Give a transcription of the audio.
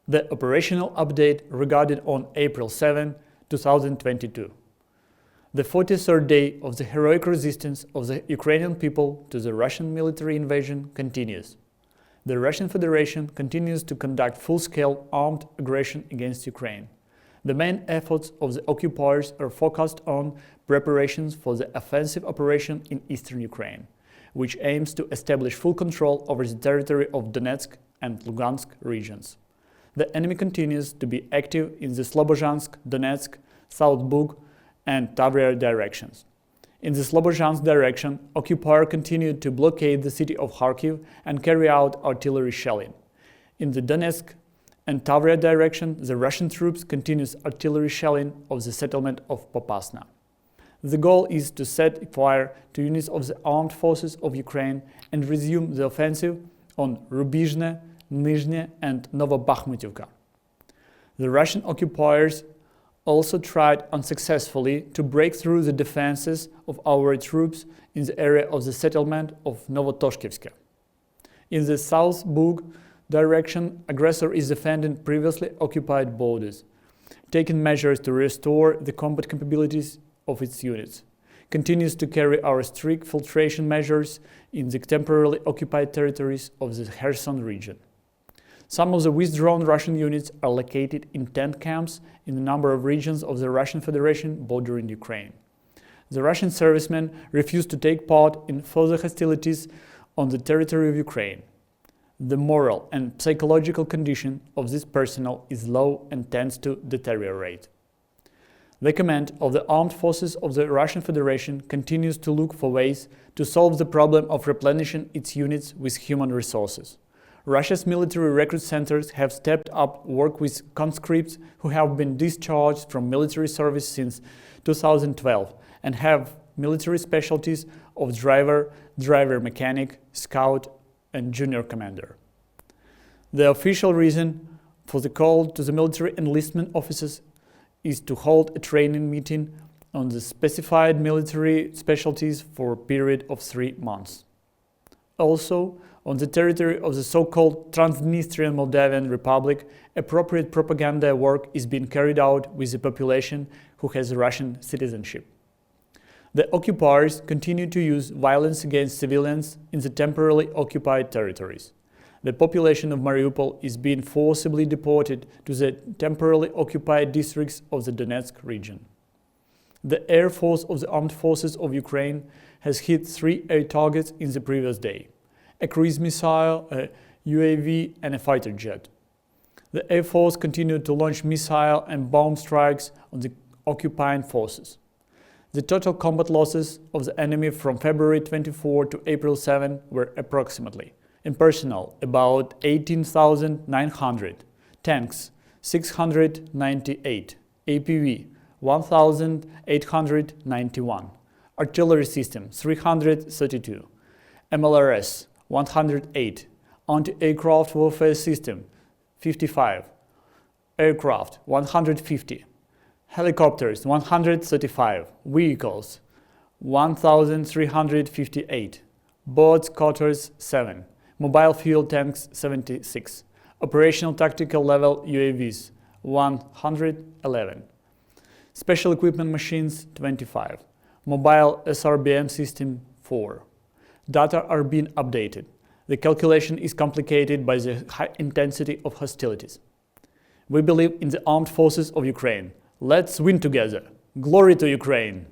The operational update regarded on April 7, 2022. The 43rd day of the heroic resistance of the Ukrainian people to the Russian military invasion continues. The Russian Federation continues to conduct full-scale armed aggression against Ukraine. The main efforts of the occupiers are focused on preparations for the offensive operation in eastern Ukraine, which aims to establish full control over the territory of Donetsk and Lugansk regions. The enemy continues to be active in the Slobozhansk, Donetsk, South Bug, and Tavria directions. In the Slobozhansk direction, occupiers continued to blockade the city of Kharkiv and carry out artillery shelling. In the Donetsk and Tavria direction, the Russian troops continues artillery shelling of the settlement of Popasna. The goal is to set fire to units of the armed forces of Ukraine and resume the offensive on Rubizhne, Nizhne, and Novobakhmutivka. The Russian occupiers also tried unsuccessfully to break through the defenses of our troops in the area of the settlement of Novotoshkivska. In the South Bug direction, aggressor is defending previously occupied borders, taking measures to restore the combat capabilities of its units, continues to carry out strict filtration measures in the temporarily occupied territories of the Kherson region. Some of the withdrawn Russian units are located in tent camps in a number of regions of the Russian Federation bordering Ukraine. The Russian servicemen refuse to take part in further hostilities on the territory of Ukraine. The moral and psychological condition of this personnel is low and tends to deteriorate. The command of the armed forces of the Russian Federation continues to look for ways to solve the problem of replenishing its units with human resources. Russia's military recruit centers have stepped up work with conscripts who have been discharged from military service since 2012 and have military specialties of driver, driver mechanic, scout, and junior commander. The official reason for the call to the military enlistment officers is to hold a training meeting on the specified military specialties for a period of 3 months. Also, on the territory of the so-called Transnistrian Moldavian Republic, appropriate propaganda work is being carried out with the population who has Russian citizenship. The occupiers continue to use violence against civilians in the temporarily occupied territories. The population of Mariupol is being forcibly deported to the temporarily occupied districts of the Donetsk region. The Air Force of the Armed Forces of Ukraine has hit 3 air targets in the previous day: a cruise missile, a UAV, and a fighter jet. The Air Force continued to launch missile and bomb strikes on the occupying forces. The total combat losses of the enemy from February 24 to April 7 were approximately: in personnel, about 18,900, tanks, 698, APV, 1,891, artillery system, 332, MLRS, 108, anti-aircraft warfare system, 55, aircraft, 150, helicopters, 135, vehicles, 1,358, boats, cutters, 7, mobile fuel tanks, 76, operational tactical level UAVs, 111, special equipment machines, 25, mobile SRBM system, 4. Data are being updated. The calculation is complicated by the high intensity of hostilities. We believe in the armed forces of Ukraine. Let's win together. Glory to Ukraine!